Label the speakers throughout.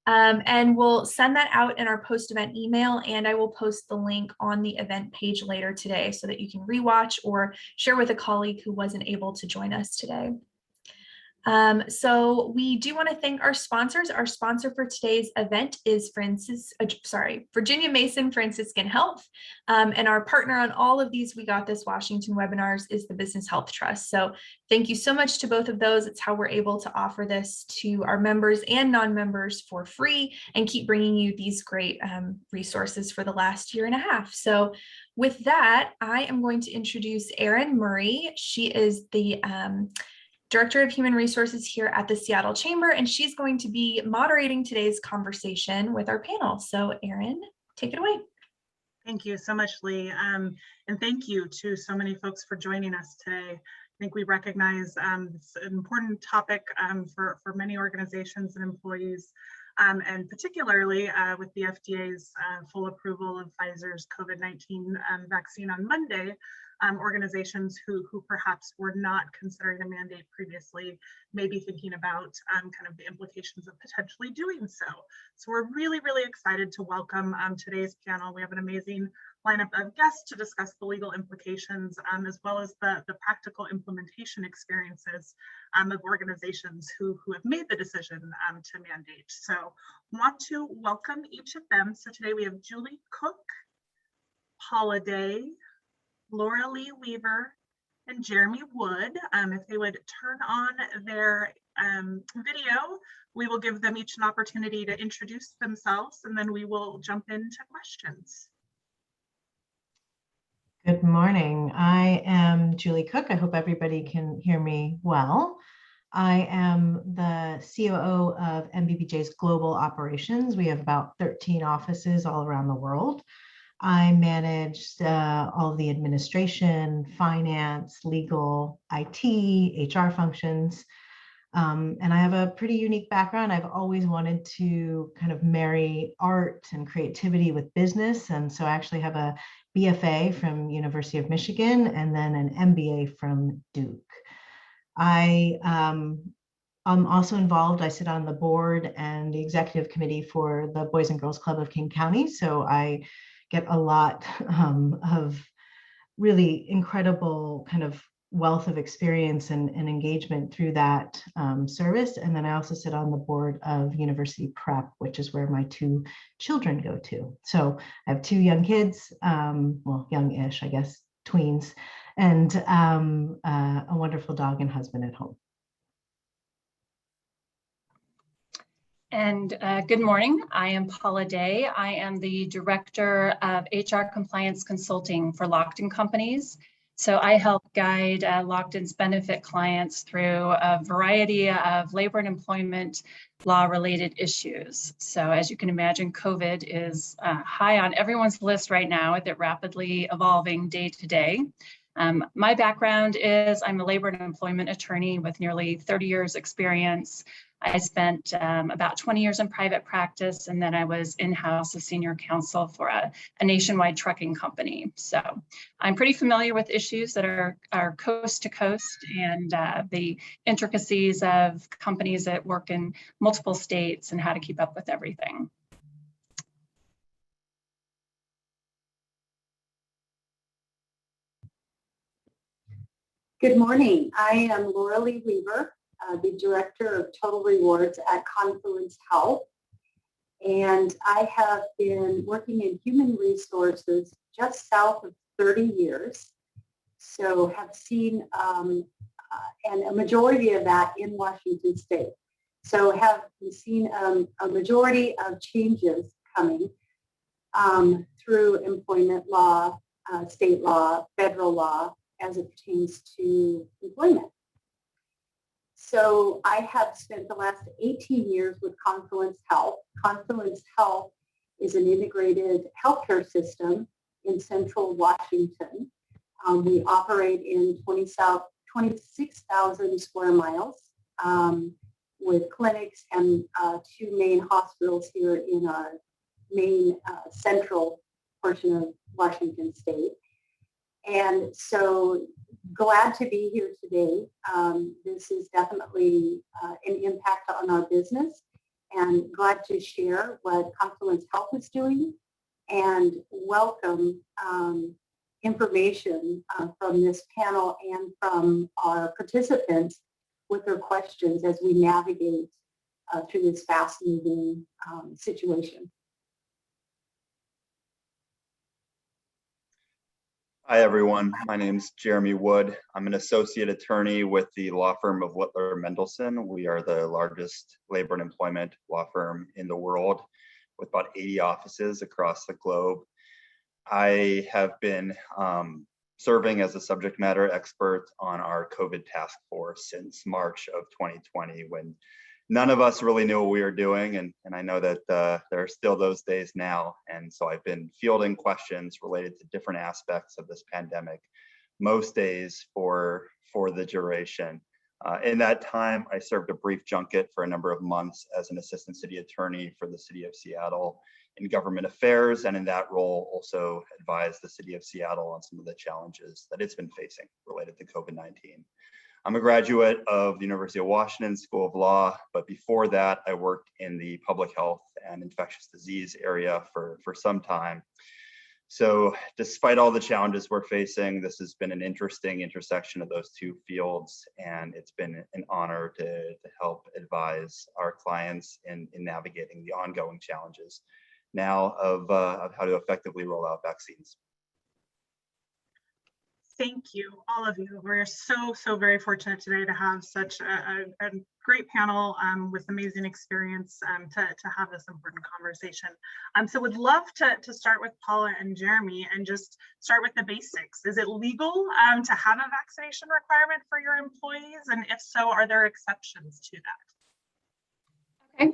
Speaker 1: And we'll send that out in our post-event email, and I will post the link on the event page later today so that you can rewatch or share with a colleague who wasn't able to join us today. So we do want to thank our sponsors. Our sponsor for today's event is Virginia Mason Franciscan Health. And our partner on all of these We Got This Washington webinars is the Business Health Trust. So thank you so much to both of those. It's how we're able to offer this to our members and non-members for free and keep bringing you these great resources for the last year and a half. So with that, I am going to introduce Erin Murray. She is the Director of Human Resources here at the Seattle Chamber, and she's going to be moderating today's conversation with our panel. So Erin, take it away.
Speaker 2: Thank you so much, Lee. And thank you to so many folks for joining us today. I think we recognize it's an important topic for many organizations and employees, and particularly with the FDA's full approval of Pfizer's COVID-19 vaccine on Monday. Organizations who perhaps were not considering a mandate previously may be thinking about kind of the implications of potentially doing so. So we're really, really excited to welcome today's panel. We have an amazing lineup of guests to discuss the legal implications as well as the practical implementation experiences of organizations who have made the decision to mandate. So want to welcome each of them. So today we have Julie Cook, Paula Day, Laura Lee Weaver, and Jeremy Wood. If they would turn on their video, we will give them each an opportunity to introduce themselves, and then we will jump into questions.
Speaker 3: Good morning. I am Julie Cook. I hope everybody can hear me well. I am the COO of MBBJ's Global Operations. We have about 13 offices all around the world. I managed all of the administration, finance, legal, IT, HR functions. And I have a pretty unique background. I've always wanted to kind of marry art and creativity with business. And so I actually have a BFA from University of Michigan and then an MBA from Duke. I'm also involved, I sit on the board and the executive committee for the Boys and Girls Club of King County. So I get a lot of really incredible kind of wealth of experience and engagement through that service. And then I also sit on the board of University Prep, which is where my two children go to. So I have two young kids, well, young-ish, I guess, tweens, and a wonderful dog and husband at home.
Speaker 4: And good morning. I am Paula Day. I am the Director of HR Compliance Consulting for Lockton Companies. So I help guide Lockton's benefit clients through a variety of labor and employment law-related issues. So as you can imagine, COVID is high on everyone's list right now with it rapidly evolving day to day. My background is I'm a labor and employment attorney with nearly 30 years experience. I spent about 20 years in private practice, and then I was in-house as senior counsel for a nationwide trucking company. So I'm pretty familiar with issues that are coast to coast and the intricacies of companies that work in multiple states and how to keep up with everything.
Speaker 5: Good morning. I am Laura Lee Weaver, the Director of Total Rewards at Confluence Health. And I have been working in human resources just south of 30 years. So have seen, and a majority of that in Washington State. So have seen a majority of changes coming through employment law, state law, federal law, as it pertains to employment. So I have spent the last 18 years with Confluence Health. Confluence Health is an integrated healthcare system in central Washington. We operate in 26,000 square miles with clinics and two main hospitals here in our main central portion of Washington State. And so glad to be here today. This is definitely an impact on our business and glad to share what Confluence Health is doing and welcome information from this panel and from our participants with their questions as we navigate through this fast-moving situation.
Speaker 6: Hi, everyone. My name's Jeremy Wood. I'm an associate attorney with the law firm of Littler Mendelson. We are the largest labor and employment law firm in the world with about 80 offices across the globe. I have been serving as a subject matter expert on our COVID task force since March of 2020, when none of us really knew what we were doing. And I know that there are still those days now. And so I've been fielding questions related to different aspects of this pandemic, most days for the duration. In that time, I served a brief junket for a number of months as an assistant city attorney for the city of Seattle in government affairs. And in that role, also advised the city of Seattle on some of the challenges that it's been facing related to COVID-19. I'm a graduate of the University of Washington School of Law, but before that, I worked in the public health and infectious disease area for some time. So despite all the challenges we're facing, this has been an interesting intersection of those two fields, and it's been an honor to help advise our clients in navigating the ongoing challenges now of how to effectively roll out vaccines.
Speaker 2: Thank you, all of you. We're so very fortunate today to have such a great panel with amazing experience to have this important conversation. So would love to start with Paula and Jeremy and just start with the basics. Is it legal to have a vaccination requirement for your employees? And if so, are there exceptions to that?
Speaker 4: Okay,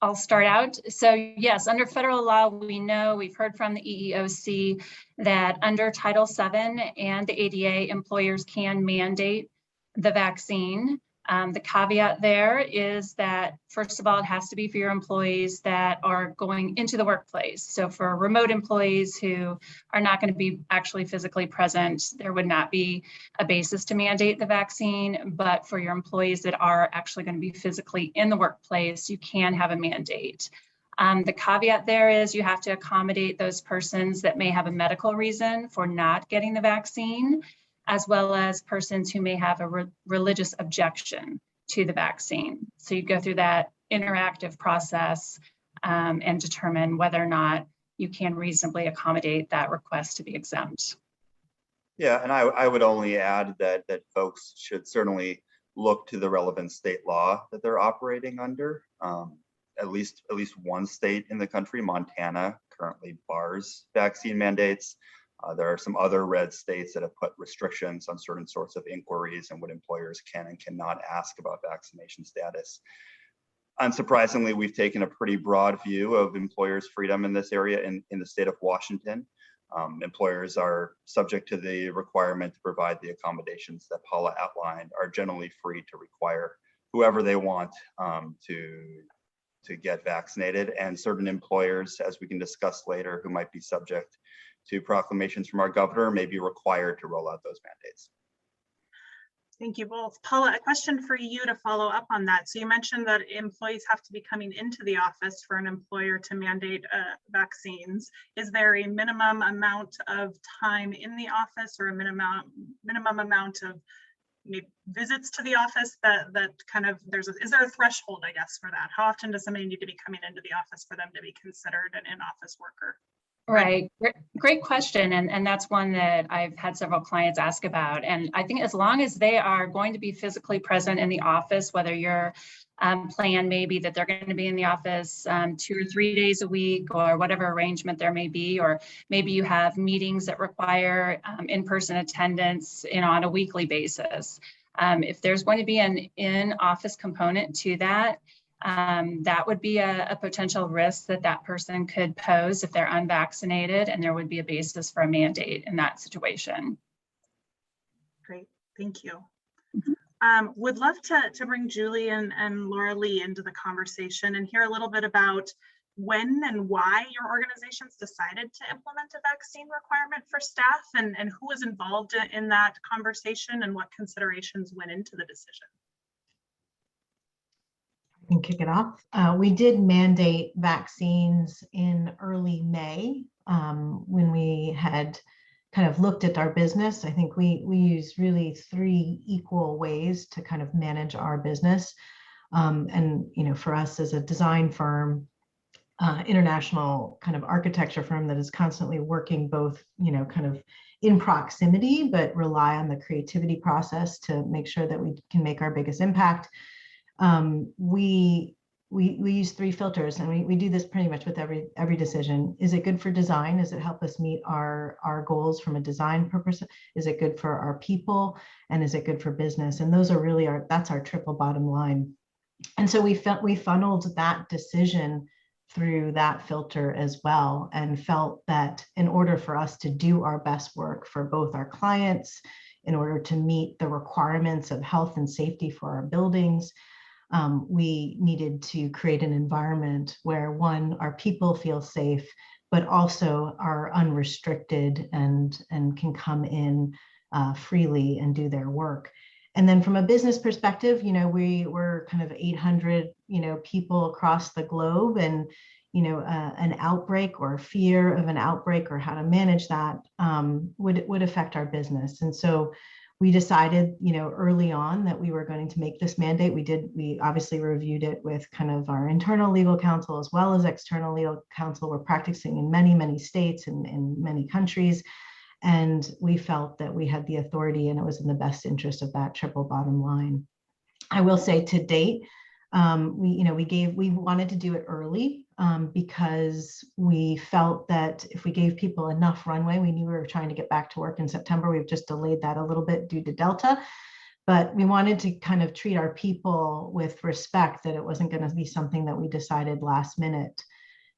Speaker 4: I'll start out. So yes, under federal law, we know, we've heard from the EEOC that under Title VII and the ADA, employers can mandate the vaccine. The caveat there is that, first of all, it has to be for your employees that are going into the workplace. So for remote employees who are not going to be actually physically present, there would not be a basis to mandate the vaccine. But for your employees that are actually going to be physically in the workplace, you can have a mandate. The caveat there is you have to accommodate those persons that may have a medical reason for not getting the vaccine, as well as persons who may have a religious objection to the vaccine. So you go through that interactive process and determine whether or not you can reasonably accommodate that request to be exempt.
Speaker 6: Yeah, and I would only add that folks should certainly look to the relevant state law that they're operating under. At least one state in the country, Montana, currently bars vaccine mandates. There are some other red states that have put restrictions on certain sorts of inquiries and what employers can and cannot ask about vaccination status. Unsurprisingly, we've taken a pretty broad view of employers' freedom in this area in the state of Washington. Employers are subject to the requirement to provide the accommodations that Paula outlined, are generally free to require whoever they want to get vaccinated, and certain employers, as we can discuss later, who might be subject to proclamations from our governor may be required to roll out those mandates.
Speaker 2: Thank you both. Paula, a question for you to follow up on that. So you mentioned that employees have to be coming into the office for an employer to mandate vaccines. Is there a minimum amount of time in the office or a minimum amount of visits to the office that kind of is there a threshold, I guess, for that? How often does somebody need to be coming into the office for them to be considered an in-office worker?
Speaker 4: Right. Great question. And that's one that I've had several clients ask about. And I think as long as they are going to be physically present in the office, whether your plan may be that they're going to be in the office 2 or 3 days a week or whatever arrangement there may be, or maybe you have meetings that require in-person attendance on a weekly basis. If there's going to be an in-office component to that, that would be a potential risk that person could pose if they're unvaccinated, and there would be a basis for a mandate in that situation.
Speaker 2: Great, thank you. Would love to bring Julie and Laura Lee into the conversation and hear a little bit about when and why your organizations decided to implement a vaccine requirement for staff, and who was involved in that conversation and what considerations went into the decision.
Speaker 3: can kick it off. We did mandate vaccines in early May when we had kind of looked at our business. I think we use really 3 equal ways to kind of manage our business. And, you know, for us as a design firm, international kind of architecture firm that is constantly working both, you know, kind of in proximity, but rely on the creativity process to make sure that we can make our biggest impact. We use 3 filters, and we do this pretty much with every decision. Is it good for design? Does it help us meet our goals from a design purpose? Is it good for our people? And is it good for business? And those are really that's our triple bottom line. And so we funneled that decision through that filter as well, and felt that in order for us to do our best work for both our clients, in order to meet the requirements of health and safety for our buildings, we needed to create an environment where, one, our people feel safe, but also are unrestricted and can come in freely and do their work. And then from a business perspective, you know, we were kind of 800, you know, people across the globe, and, you know, an outbreak or fear of an outbreak or how to manage that would affect our business. And so we decided, you know, early on that we were going to make this mandate. We obviously reviewed it with kind of our internal legal counsel as well as external legal counsel. We're practicing in many, many states and in many countries. And we felt that we had the authority, and it was in the best interest of that triple bottom line. I will say, to date, we wanted to do it early because we felt that if we gave people enough runway, we knew we were trying to get back to work in September. We've just delayed that a little bit due to Delta, but we wanted to kind of treat our people with respect, that it wasn't going to be something that we decided last minute.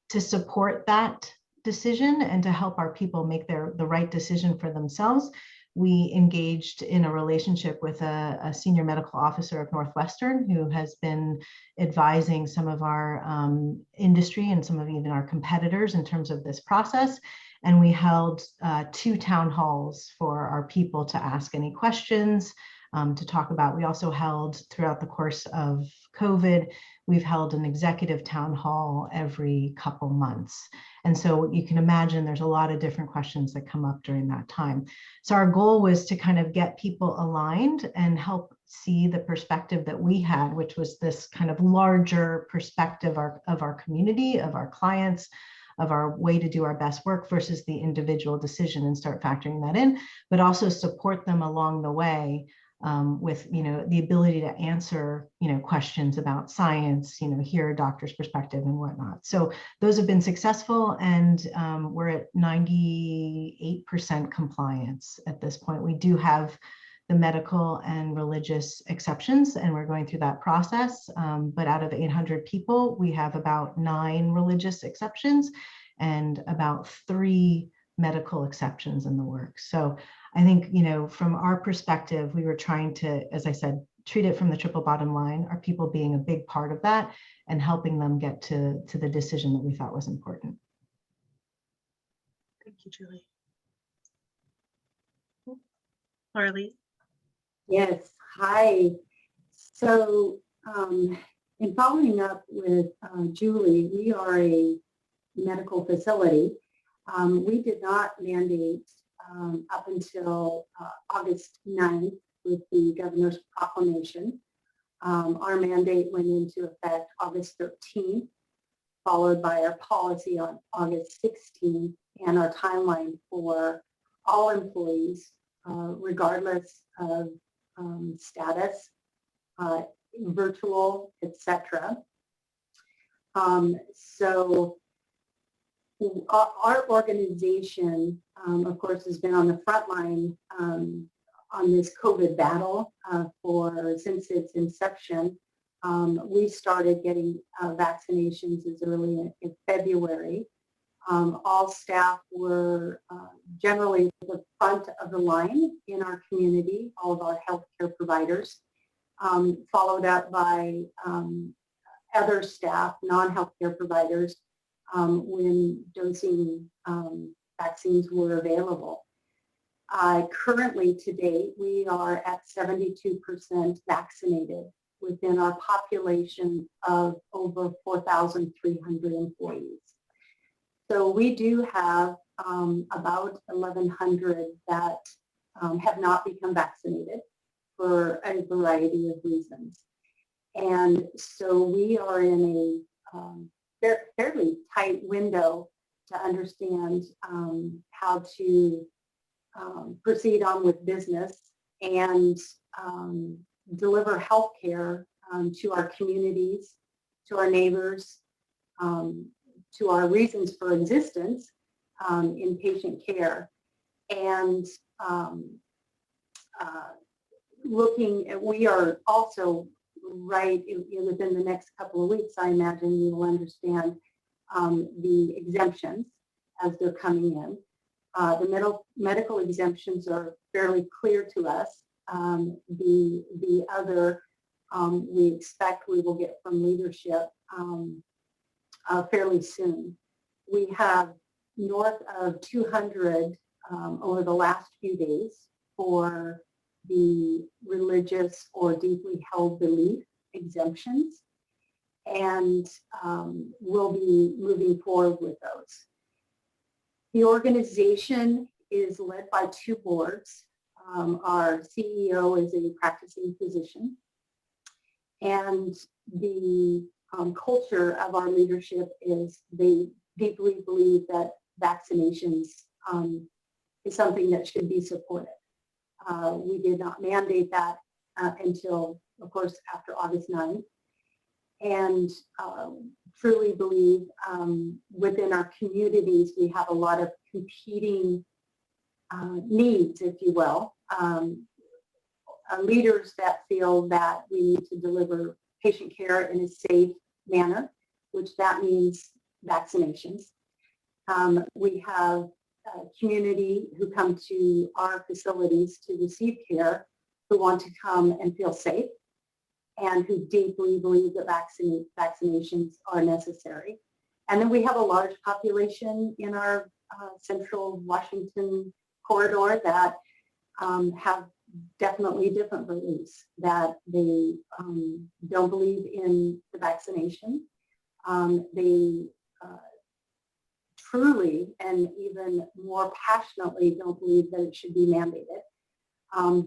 Speaker 3: To support that decision and to help our people make the right decision for themselves, we engaged in a relationship with a senior medical officer of Northwestern, who has been advising some of our industry and some of even our competitors in terms of this process. And we held 2 town halls for our people to ask any questions, to talk about. We also held, throughout the course of COVID, we've held an executive town hall every couple months. And so you can imagine there's a lot of different questions that come up during that time. So our goal was to kind of get people aligned and help see the perspective that we had, which was this kind of larger perspective of our community, of our clients, of our way to do our best work versus the individual decision, and start factoring that in, but also support them along the way with, you know, the ability to answer, you know, questions about science, you know, hear a doctor's perspective and whatnot. So those have been successful, and we're at 98% compliance at this point. We do have the medical and religious exceptions, and we're going through that process. But out of 800 people, we have about 9 religious exceptions and about 3 medical exceptions in the works. So I think, you know, from our perspective, we were trying to, as I said, treat it from the triple bottom line, our people being a big part of that and helping them get to the decision that we thought was important.
Speaker 2: Thank you, Julie. Laura Lee.
Speaker 5: Yes, hi. So in following up with Julie, we are a medical facility. We did not mandate up until August 9th with the governor's proclamation. Our mandate went into effect August 13th, followed by our policy on August 16th, and our timeline for all employees, regardless of status, virtual, etc. So our organization, of course, has been on the front line on this COVID battle since its inception. We started getting vaccinations as early in February. All staff were generally the front of the line in our community, all of our healthcare providers, followed up by other staff, non-healthcare providers, when dosing vaccines were available. Currently, to date, we are at 72% vaccinated within our population of over 4,300 employees. So we do have about 1,100 that have not become vaccinated for a variety of reasons. And so we are in a fairly tight window to understand how to proceed on with business and deliver health care to our communities, to our neighbors, to our reasons for existence in patient care. And we are also within the next couple of weeks, I imagine we will understand the exemptions as they're coming in. The medical exemptions are fairly clear to us. The other we expect we will get from leadership fairly soon. We have north of 200 over the last few days for the religious or deeply held belief exemptions, and we'll be moving forward with those. The organization is led by two boards. Our CEO is a practicing physician, and the culture of our leadership is they deeply believe that vaccinations is something that should be supported. We did not mandate that until, of course, after August 9th, and truly believe within our communities we have a lot of competing needs, if you will. Leaders that feel that we need to deliver patient care in a safe manner, which that means vaccinations. We have a community who come to our facilities to receive care who want to come and feel safe and who deeply believe that vaccinations are necessary. And then we have a large population in our central Washington corridor that have definitely different beliefs, that they don't believe in the vaccination. They truly and even more passionately don't believe that it should be mandated.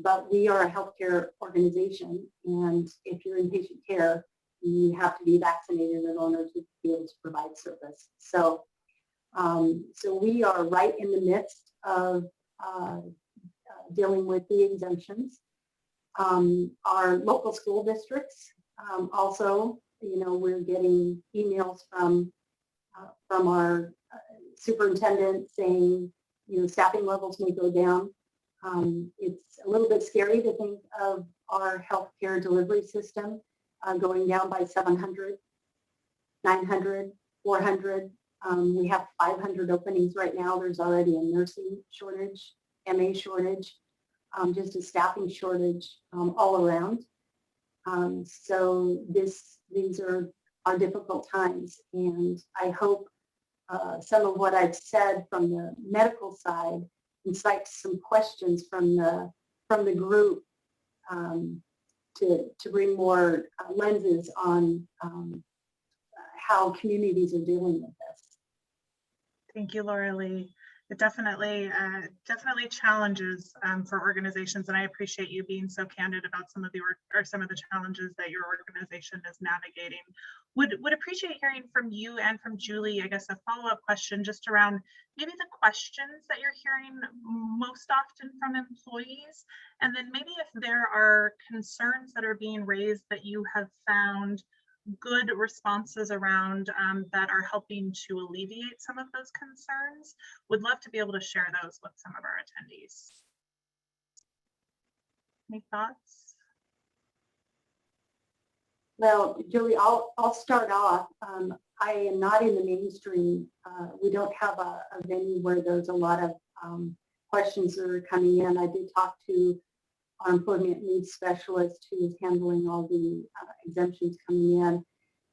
Speaker 5: But we are a healthcare organization, and if you're in patient care, you have to be vaccinated in order to be able to provide service. So, so we are right in the midst of dealing with the exemptions. Our local school districts also, we're getting emails from our superintendent saying, staffing levels may go down. It's a little bit scary to think of our healthcare delivery system going down by 700, 900, 400. We have 500 openings right now. There's already a nursing shortage, MA shortage, just a staffing shortage all around. So these are difficult times, and I hope some of what I've said from the medical side incites some questions from the group to bring more lenses on how communities are dealing with this.
Speaker 2: Thank you, Laura Lee. It definitely challenges for organizations, and I appreciate you being so candid about some of the challenges that your organization is navigating. Would appreciate hearing from you and from Julie, I guess, a follow-up question just around maybe the questions that you're hearing most often from employees, and then maybe if there are concerns that are being raised that you have found good responses around that are helping to alleviate some of those concerns. Would love to be able to share those with some of our attendees. Any thoughts?
Speaker 5: Well, Julie, I'll start off. I am not in the mainstream. We don't have a venue where there's a lot of questions that are coming in. I did talk to our employment needs specialist who is handling all the exemptions coming in.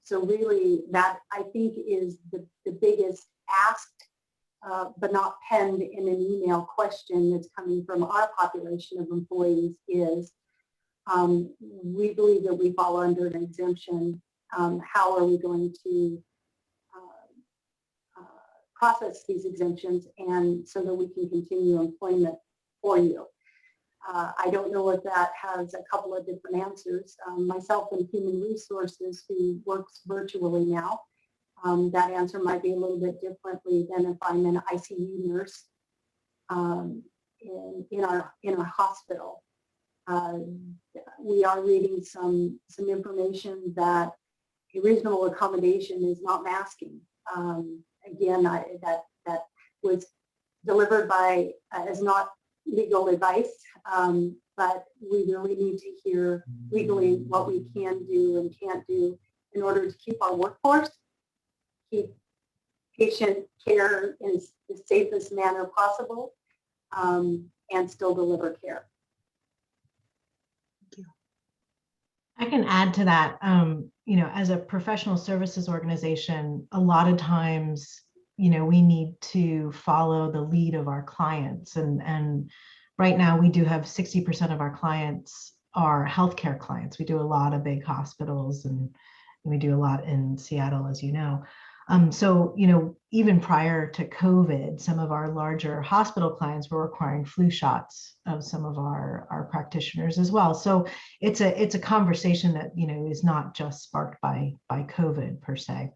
Speaker 5: So really that I think is the biggest asked, but not penned in an email question that's coming from our population of employees is, we believe that we fall under an exemption. How are we going to process these exemptions and so that we can continue employment for you? I don't know if that has a couple of different answers. Myself in Human Resources, who works virtually now, that answer might be a little bit differently than if I'm an ICU nurse in our hospital. We are reading some information that a reasonable accommodation is not masking. Again, that was delivered by as not legal advice, but we really need to hear legally what we can do and can't do in order to keep our workforce, keep patient care in the safest manner possible, and still deliver care.
Speaker 2: Thank you.
Speaker 3: I can add to that. You know, as a professional services organization, a lot of times, you know, we need to follow the lead of our clients. And right now we do have 60% of our clients are healthcare clients. We do a lot of big hospitals and we do a lot in Seattle, as you know. So, you know, even prior to COVID, some of our larger hospital clients were requiring flu shots of some of our practitioners as well. So it's a conversation that, you know, is not just sparked by COVID per se.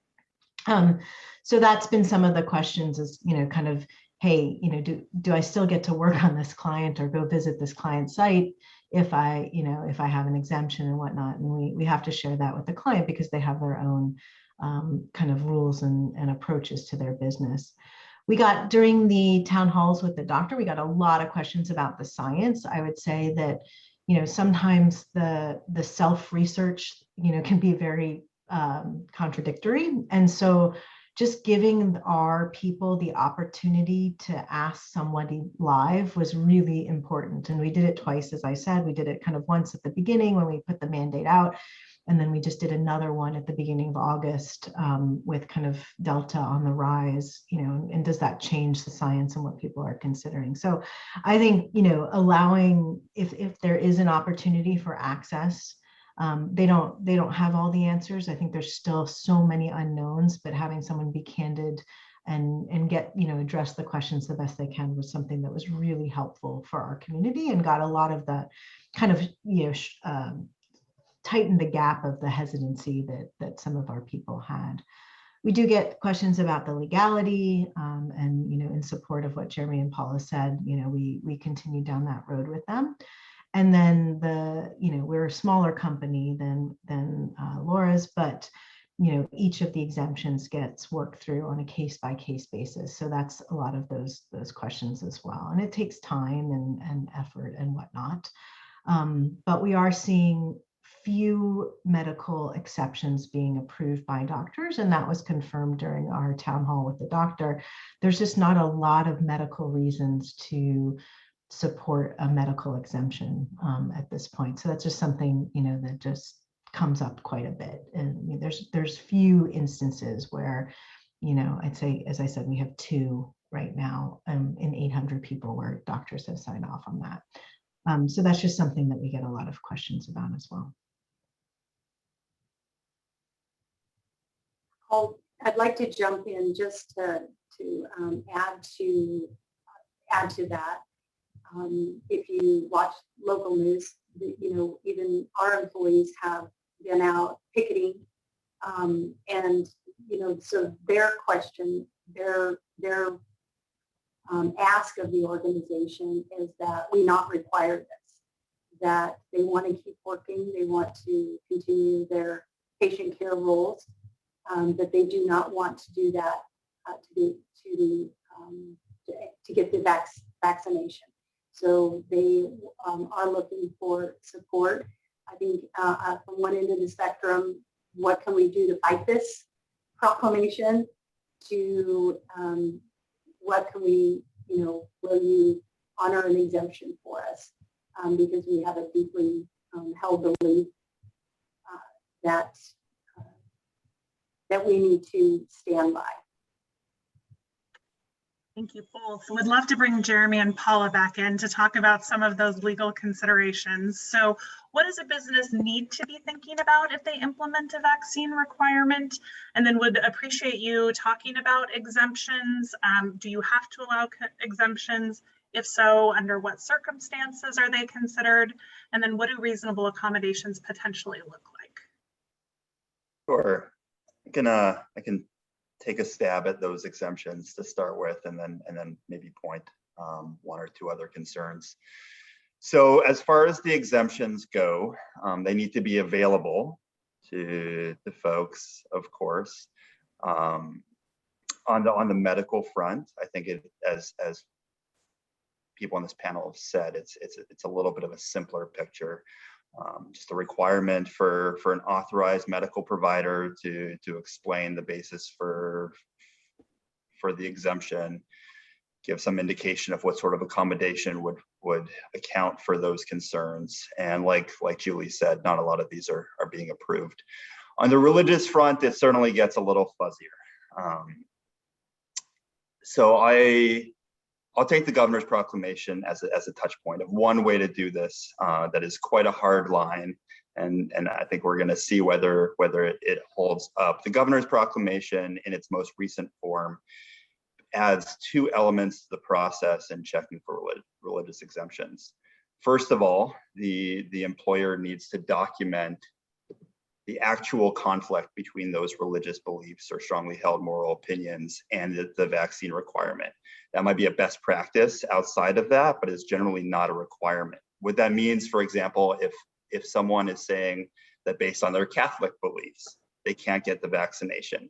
Speaker 3: So that's been some of the questions is, you know, kind of, hey, you know, do I still get to work on this client or go visit this client site if I, you know, if I have an exemption and whatnot? And we have to share that with the client because they have their own kind of rules and approaches to their business. We got, during the town halls with the doctor, we got a lot of questions about the science. I would say that, you know, sometimes the self-research, you know, can be very contradictory. And so just giving our people the opportunity to ask somebody live was really important. And we did it twice, as I said. We did it kind of once at the beginning when we put the mandate out. And then we just did another one at the beginning of August with kind of Delta on the rise, you know, and does that change the science and what people are considering? So I think, you know, allowing, if there is an opportunity for access, they don't have all the answers. I think there's still so many unknowns, but having someone be candid and get, you know, address the questions the best they can was something that was really helpful for our community and got a lot of the kind of, you know, tighten the gap of the hesitancy that some of our people had. We do get questions about the legality and, you know, in support of what Jeremy and Paula said, you know, we continue down that road with them. And then you know, we're a smaller company than Laura's, but, you know, each of the exemptions gets worked through on a case-by-case basis. So that's a lot of those questions as well. And it takes time and effort and whatnot. But we are seeing few medical exceptions being approved by doctors, and that was confirmed during our town hall with the doctor. There's just not a lot of medical reasons to support a medical exemption at this point. So that's just something, you know, that just comes up quite a bit. And you know, there's few instances where, you know, I'd say, as I said, we have 2 right now in 800 people where doctors have signed off on that. So that's just something that we get a lot of questions about as well.
Speaker 5: I'd like to jump in just to add to that. If you watch local news, you know, even our employees have been out picketing, and you know, so their question, their ask of the organization is that we not require this, that they want to keep working, they want to continue their patient care roles, that they do not want to do that to get the vaccination. So they are looking for support. I think from one end of the spectrum, what can we do to fight this proclamation, to what can we, you know, will you honor an exemption for us? Because we have a deeply held belief that we need to stand by.
Speaker 2: Thank you both. Would love to bring Jeremy and Paula back in to talk about some of those legal considerations. So what does a business need to be thinking about if they implement a vaccine requirement? And then would appreciate you talking about exemptions. Do you have to allow exemptions? If so, under what circumstances are they considered? And then what do reasonable accommodations potentially look like?
Speaker 6: Sure. I can take a stab at those exemptions to start with, and then maybe point one or two other concerns. So as far as the exemptions go, they need to be available to the folks, of course. On the medical front, I think as people on this panel have said, it's a little bit of a simpler picture. Just a requirement for an authorized medical provider to explain the basis for the exemption, give some indication of what sort of accommodation would account for those concerns. And like Julie said, not a lot of these are being approved. On the religious front, it certainly gets a little fuzzier. So I'll take the governor's proclamation as a touch point of one way to do this that is quite a hard line, and I think we're going to see whether it holds up. The governor's proclamation in its most recent form adds two elements to the process in checking for religious exemptions. First of all, the employer needs to document the actual conflict between those religious beliefs or strongly held moral opinions and the vaccine requirement. That might be a best practice outside of that, but it's generally not a requirement. What that means, for example, if someone is saying that based on their Catholic beliefs, they can't get the vaccination,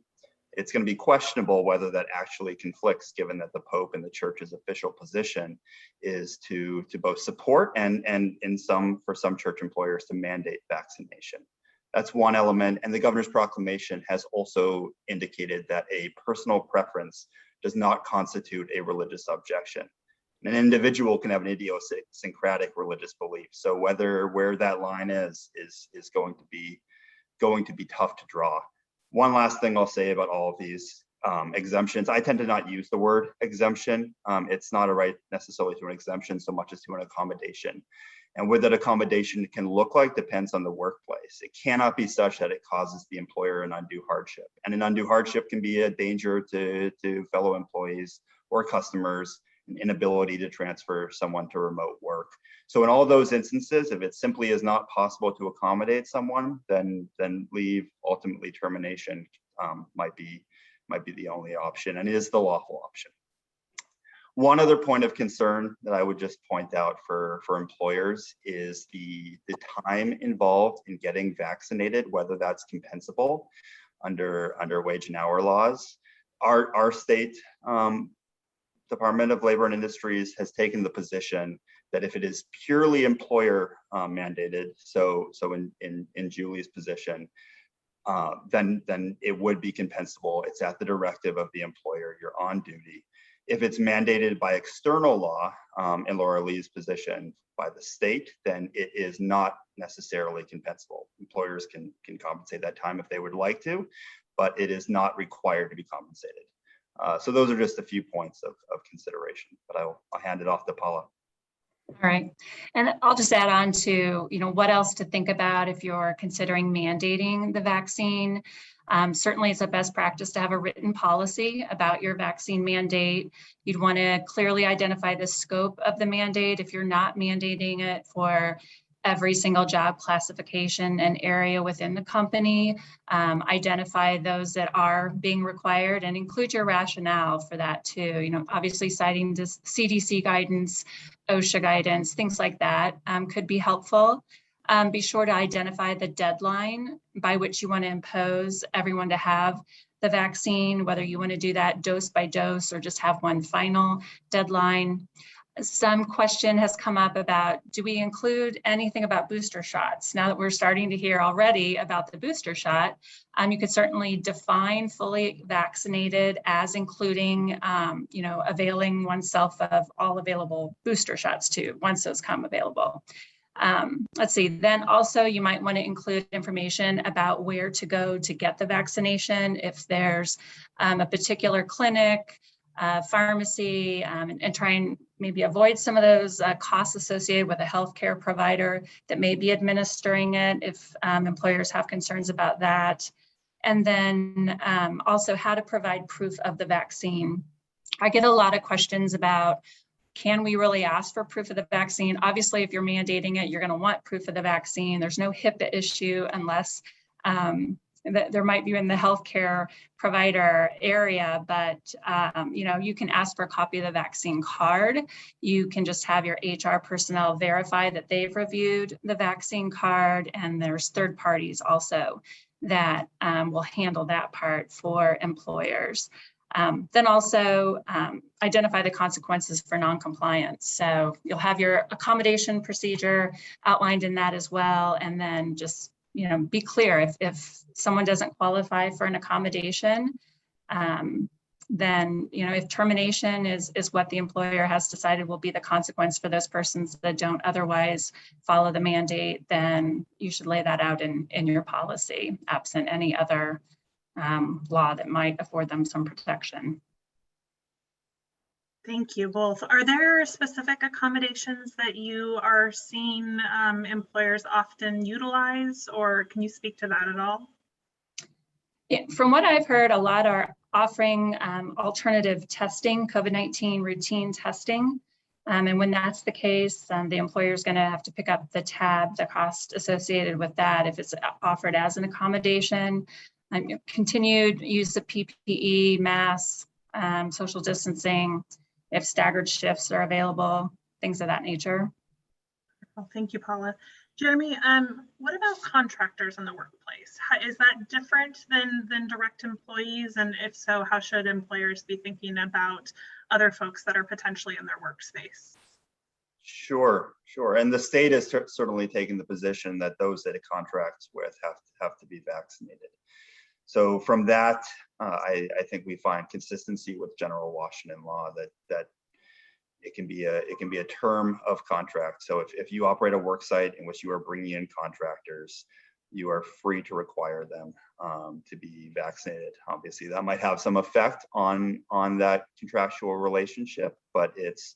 Speaker 6: it's going to be questionable whether that actually conflicts, given that the Pope and the Church's official position is to both support and for some church employers to mandate vaccination. That's one element. And the governor's proclamation has also indicated that a personal preference does not constitute a religious objection. An individual can have an idiosyncratic religious belief. So where that line is going to be tough to draw. One last thing I'll say about all of these exemptions. I tend to not use the word exemption. It's not a right necessarily to an exemption so much as to an accommodation. And what that accommodation can look like depends on the workplace. It cannot be such that it causes the employer an undue hardship. And an undue hardship can be a danger to fellow employees or customers, an inability to transfer someone to remote work. So in all those instances, if it simply is not possible to accommodate someone, then leave, ultimately termination might be the only option, and is the lawful option. One other point of concern that I would just point out for employers is the time involved in getting vaccinated, whether that's compensable under wage and hour laws. Our state Department of Labor and Industries has taken the position that if it is purely employer mandated, so in Julie's position, then it would be compensable. It's at the directive of the employer. You're on duty. If it's mandated by external law, in Laura Lee's position, by the state, then it is not necessarily compensable. Employers can compensate that time if they would like to, but it is not required to be compensated. So those are just a few points of consideration, but I'll hand it off to Paula.
Speaker 4: All right, and I'll just add on to, what else to think about if you're considering mandating the vaccine. Certainly it's a best practice to have a written policy about your vaccine mandate. You'd want to clearly identify the scope of the mandate if you're not mandating it for every single job classification and area within the company. Identify those that are being required and include your rationale for that too. Obviously citing this CDC guidance, OSHA guidance, things like that could be helpful. Be sure to identify the deadline by which you want to impose everyone to have the vaccine, whether you want to do that dose by dose or just have one final deadline. Some question has come up about, do we include anything about booster shots? Now that we're starting to hear already about the booster shot, you could certainly define fully vaccinated as including, availing oneself of all available booster shots too, once those come available. Let's see, then also you might want to include information about where to go to get the vaccination. If there's a particular clinic pharmacy, and try and maybe avoid some of those costs associated with a healthcare provider that may be administering it if employers have concerns about that. And then also how to provide proof of the vaccine. I get a lot of questions about, can we really ask for proof of the vaccine? Obviously, if you're mandating it, you're going to want proof of the vaccine. There's no HIPAA issue unless there might be in the healthcare provider area, but you can ask for a copy of the vaccine card. You can just have your HR personnel verify that they've reviewed the vaccine card, and there's third parties also that will handle that part for employers. Then also identify the consequences for non-compliance. So you'll have your accommodation procedure outlined in that as well, and then just be clear if someone doesn't qualify for an accommodation, then if termination is what the employer has decided will be the consequence for those persons that don't otherwise follow the mandate, then you should lay that out in your policy, absent any other law that might afford them some protection.
Speaker 2: Thank you both. Are there specific accommodations that you are seeing employers often utilize, or can you speak to that at all?
Speaker 4: Yeah, from what I've heard, a lot are offering alternative testing, COVID-19 routine testing. And when that's the case, the employer is going to have to pick up the tab, the cost associated with that if it's offered as an accommodation. Continued use of PPE, masks, social distancing, if staggered shifts are available, things of that nature.
Speaker 2: Well, thank you, Paula. Jeremy, what about contractors in the workplace? Is that different than direct employees? And if so, how should employers be thinking about other folks that are potentially in their workspace?
Speaker 6: Sure. And the state is certainly taking the position that those that it contracts with have to be vaccinated. So from that, I think we find consistency with general Washington law that it can be a term of contract. So if you operate a work site in which you are bringing in contractors, you are free to require them to be vaccinated. Obviously, that might have some effect on that contractual relationship, but it's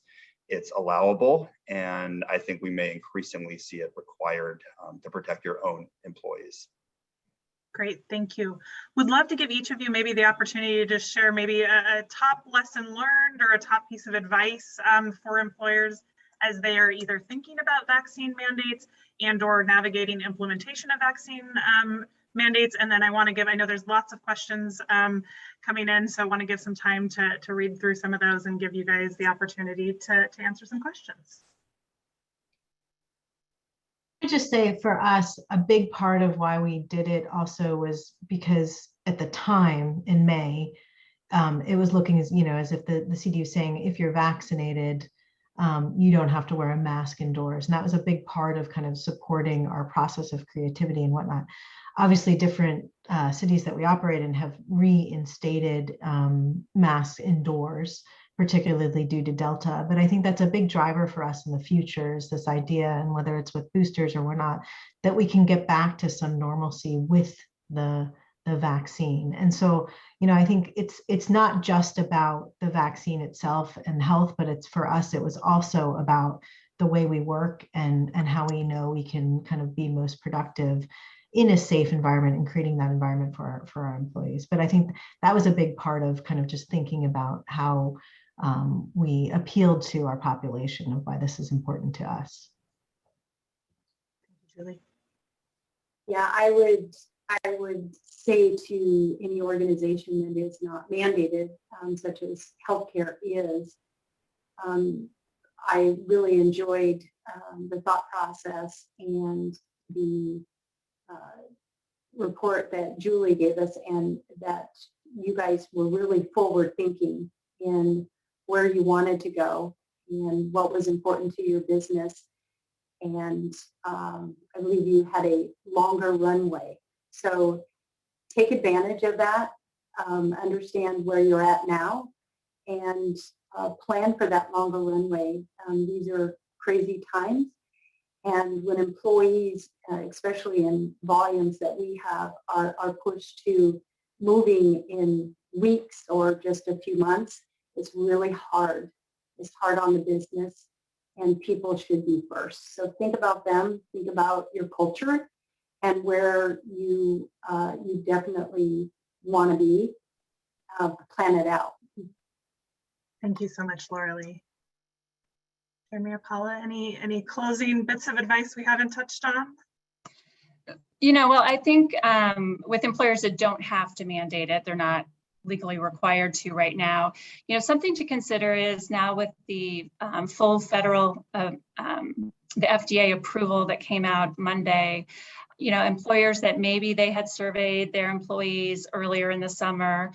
Speaker 6: allowable, and I think we may increasingly see it required to protect your own employees.
Speaker 2: Great, thank you. Would love to give each of you maybe the opportunity to share maybe a top lesson learned or a top piece of advice for employers as they are either thinking about vaccine mandates and or navigating implementation of vaccine mandates. And then I know there's lots of questions coming in, so I want to give some time to read through some of those and give you guys the opportunity to answer some questions.
Speaker 3: I just say for us, a big part of why we did it also was because at the time in May, it was looking as if the CD was saying, if you're vaccinated, you don't have to wear a mask indoors. And that was a big part of kind of supporting our process of creativity and whatnot. Obviously, different cities that we operate in have reinstated masks indoors, particularly due to Delta. But I think that's a big driver for us in the future, is this idea, and whether it's with boosters or whatnot, that we can get back to some normalcy with the vaccine. And so, I think it's not just about the vaccine itself and health, but it's, for us, it was also about the way we work and how we know we can kind of be most productive in a safe environment and creating that environment for our employees. But I think that was a big part of kind of just thinking about how we appealed to our population of why this is important to us.
Speaker 2: Julie.
Speaker 5: Yeah, I would say to any organization that is not mandated, such as healthcare is, I really enjoyed the thought process and the report that Julie gave us, and that you guys were really forward thinking in where you wanted to go and what was important to your business. And I believe you had a longer runway. So take advantage of that, understand where you're at now, and plan for that longer runway. These are crazy times. And when employees, especially in volumes that we have, are pushed to moving in weeks or just a few months, is really hard. It's hard on the business, and people should be first. So think about them, think about your culture and where you definitely want to be, plan it out.
Speaker 2: Thank you so much, Laura Lee. Jeremy or Paula, any closing bits of advice we haven't touched on?
Speaker 4: Well, I think with employers that don't have to mandate it, they're not legally required to right now. Something to consider is now with the full federal, the FDA approval that came out Monday, employers that maybe they had surveyed their employees earlier in the summer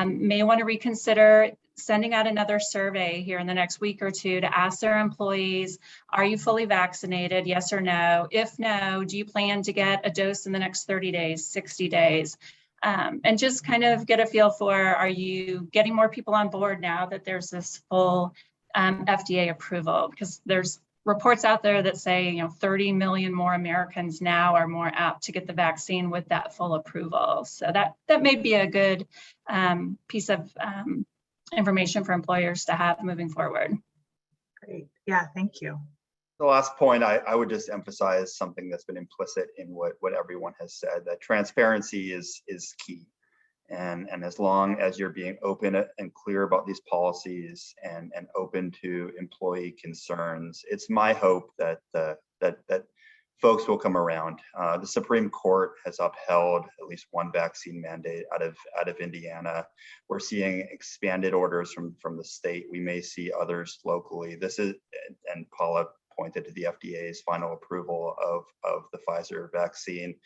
Speaker 4: may want to reconsider sending out another survey here in the next week or two to ask their employees, are you fully vaccinated? Yes or no? If no, do you plan to get a dose in the next 30 days, 60 days? And just kind of get a feel for, are you getting more people on board now that there's this full FDA approval? Because there's reports out there that say, 30 million more Americans now are more apt to get the vaccine with that full approval. So that may be a good piece of information for employers to have moving forward.
Speaker 2: Great. Yeah, thank you.
Speaker 6: The last point, I would just emphasize something that's been implicit in what everyone has said, that transparency is key. And as long as you're being open and clear about these policies and open to employee concerns, it's my hope that folks will come around. The Supreme Court has upheld at least one vaccine mandate out of Indiana. We're seeing expanded orders from the state. We may see others locally. This is, and Paula pointed to the FDA's final approval of the Pfizer vaccine.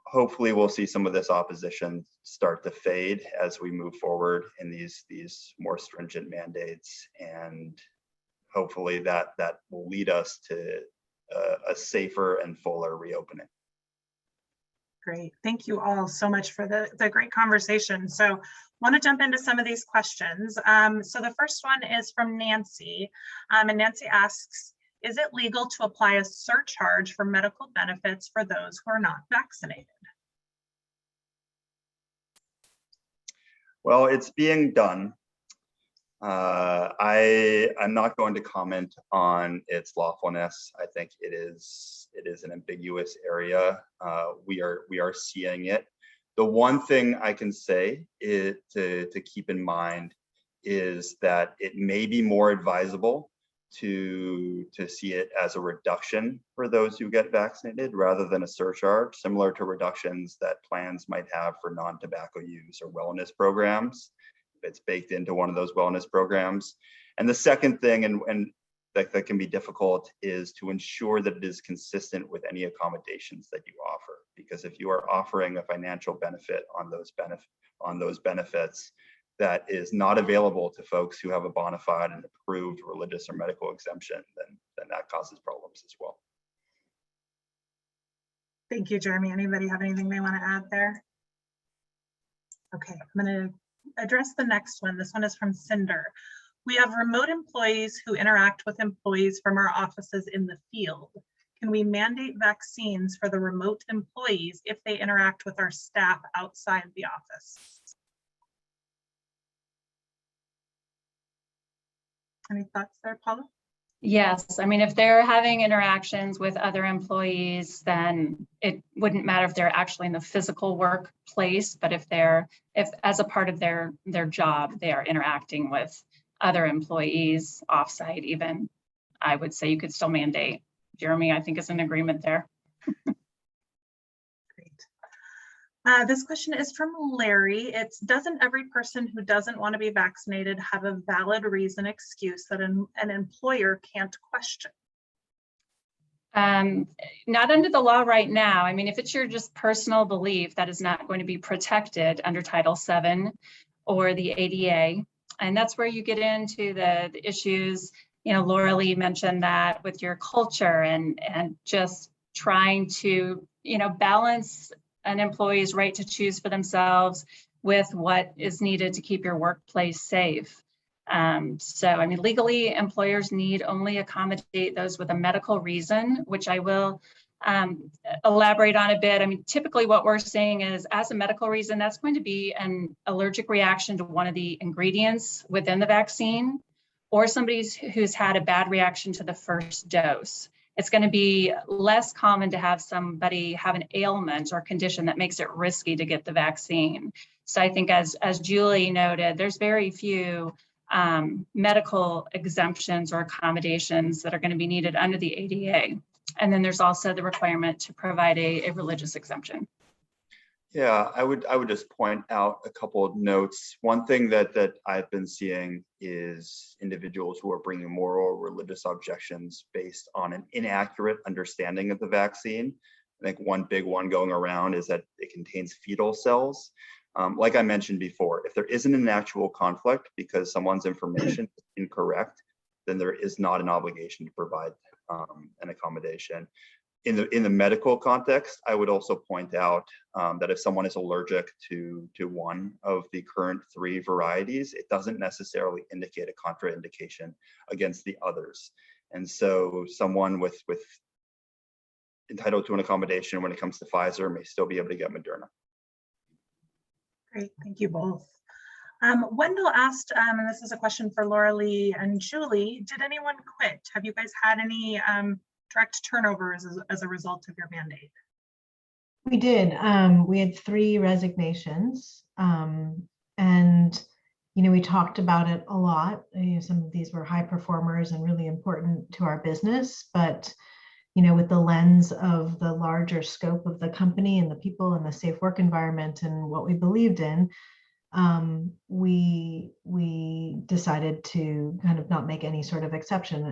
Speaker 6: Hopefully we'll see some of this opposition start to fade as we move forward in these more stringent mandates, and hopefully that will lead us to a safer and fuller reopening.
Speaker 2: Great. Thank you all so much for the great conversation. So I want to jump into some of these questions. So the first one is from Nancy, and Nancy asks, is it legal to apply a surcharge for medical benefits for those who are not vaccinated?
Speaker 6: Well, it's being done. I'm not going to comment on its lawfulness. I think it is an ambiguous area. We are seeing it. The one thing I can say is to keep in mind is that it may be more advisable to see it as a reduction for those who get vaccinated rather than a surcharge, similar to reductions that plans might have for non-tobacco use or wellness programs. It's baked into one of those wellness programs. And the second thing, and that can be difficult, is to ensure that it is consistent with any accommodations that you offer. Because if you are offering a financial benefit on those benefits that is not available to folks who have a bona fide and approved religious or medical exemption, then that causes problems as well.
Speaker 2: Thank you, Jeremy. Anybody have anything they want to add there? Okay, I'm going to address the next one. This one is from Cinder. We have remote employees who interact with employees from our offices in the field. Can we mandate vaccines for the remote employees if they interact with our staff outside the office? Any thoughts there, Paula?
Speaker 4: Yes, I mean, if they're having interactions with other employees, then it wouldn't matter if they're actually in the physical workplace, but if as a part of their job, they are interacting with other employees offsite even, I would say you could still mandate. Jeremy, I think, is in agreement there.
Speaker 2: Great. This question is from Larry. It's, doesn't every person who doesn't want to be vaccinated have a valid reason excuse that an employer can't question?
Speaker 4: Not under the law right now. I mean, if it's your just personal belief, that is not going to be protected under Title VII or the ADA. And that's where you get into the issues, Laura Lee mentioned that with your culture and just trying to, balance an employee's right to choose for themselves with what is needed to keep your workplace safe. So, I mean, legally, employers need only accommodate those with a medical reason, which I will elaborate on a bit. I mean, typically what we're seeing is, as a medical reason, that's going to be an allergic reaction to one of the ingredients within the vaccine, or somebody who's had a bad reaction to the first dose. It's going to be less common to have somebody have an ailment or condition that makes it risky to get the vaccine. So I think, as Julie noted, there's very few medical exemptions or accommodations that are going to be needed under the ADA. And then there's also the requirement to provide a religious exemption.
Speaker 6: Yeah, I would just point out a couple of notes. One thing that I've been seeing is individuals who are bringing moral or religious objections based on an inaccurate understanding of the vaccine. I think one big one going around is that it contains fetal cells. Like I mentioned before, if there isn't an actual conflict because someone's information is incorrect, then there is not an obligation to provide an accommodation. In the medical context, I would also point out that if someone is allergic to one of the current 3 varieties, it doesn't necessarily indicate a contraindication against the others. And so someone with entitled to an accommodation when it comes to Pfizer may still be able to get Moderna.
Speaker 2: Great, thank you both. Wendell asked, and this is a question for Laura Lee and Julie, did anyone quit? Have you guys had any direct turnovers as a result of your mandate?
Speaker 3: We did. We had 3 resignations, and we talked about it a lot. Some of these were high performers and really important to our business, but with the lens of the larger scope of the company and the people and the safe work environment and what we believed in, we decided to kind of not make any sort of exception.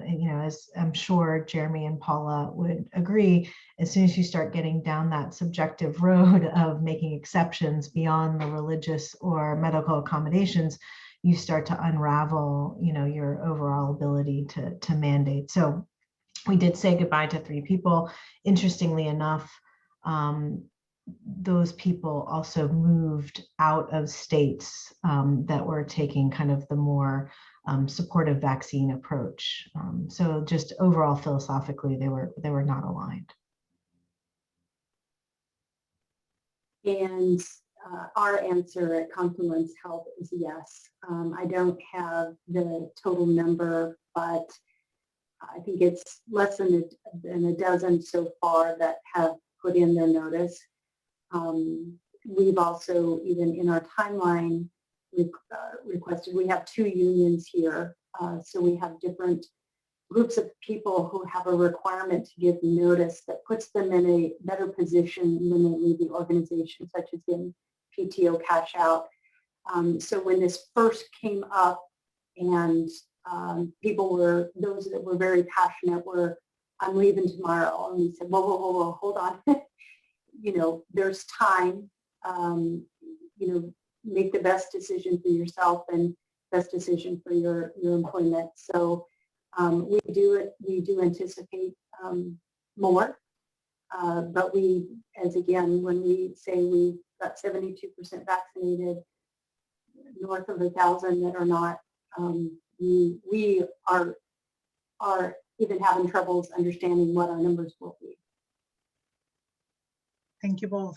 Speaker 3: As I'm sure Jeremy and Paula would agree, as soon as you start getting down that subjective road of making exceptions beyond the religious or medical accommodations, you start to unravel, your overall ability to mandate. So we did say goodbye to 3 people. Interestingly enough, those people also moved out of states that were taking kind of the more supportive vaccine approach. So just overall philosophically, they were not aligned.
Speaker 5: And our answer at Confluence Health is yes. I don't have the total number, but I think it's less than a dozen so far that have put in their notice. We've also, even in our timeline, requested, we have 2 unions here. So we have different groups of people who have a requirement to give notice that puts them in a better position when they leave the organization, such as in PTO cash out. So when this first came up, and those that were very passionate were, I'm leaving tomorrow. And we said, whoa, hold on. There's time, make the best decision for yourself and best decision for your employment. So we do anticipate more, but when we say we've got 72% vaccinated, north of 1,000 that are not, we are even having troubles understanding what our numbers will be.
Speaker 2: Thank you both.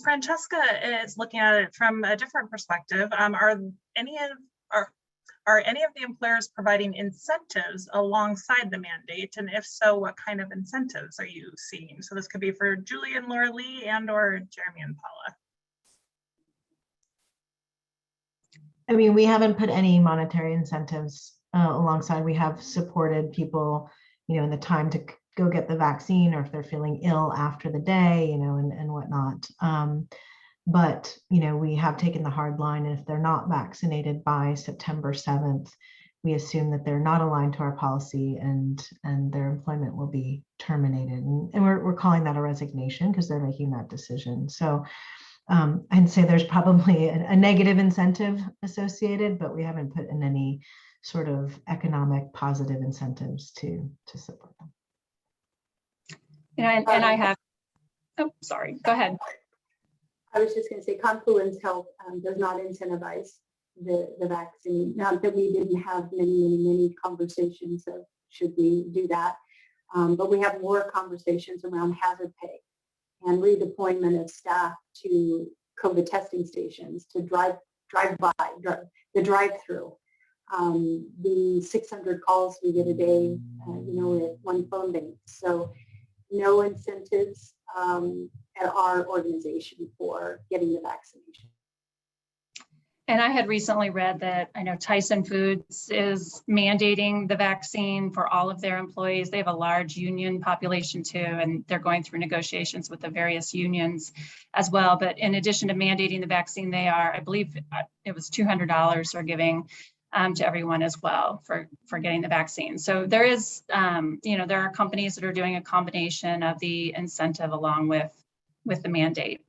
Speaker 2: Francesca is looking at it from a different perspective. Are any of the employers providing incentives alongside the mandate? And if so, what kind of incentives are you seeing? So this could be for Julie and Laura Lee and or Jeremy and Paula.
Speaker 3: I mean, we haven't put any monetary incentives alongside. We have supported people, in the time to go get the vaccine, or if they're feeling ill after the day, and whatnot. But, we have taken the hard line. And if they're not vaccinated by September 7th, we assume that they're not aligned to our policy, and their employment will be terminated. And we're calling that a resignation because they're making that decision. So I'd say there's probably a negative incentive associated, but we haven't put in any sort of economic positive incentives to support them.
Speaker 4: And I have, oh, sorry, go ahead.
Speaker 5: I was just going to say Confluence Health does not incentivize the vaccine. Not that we didn't have many conversations of should we do that. But we have more conversations around hazard pay and redeployment of staff to COVID testing stations, to the drive-through. The 600 calls we get a day, with one phone bank. So no incentives at our organization for getting the vaccination.
Speaker 4: And I had recently read that I know Tyson Foods is mandating the vaccine for all of their employees. They have a large union population too, and they're going through negotiations with the various unions as well. But in addition to mandating the vaccine, they are, I believe it was $200 they're giving to everyone as well for getting the vaccine. So there is, there are companies that are doing a combination of the incentive along with the mandate.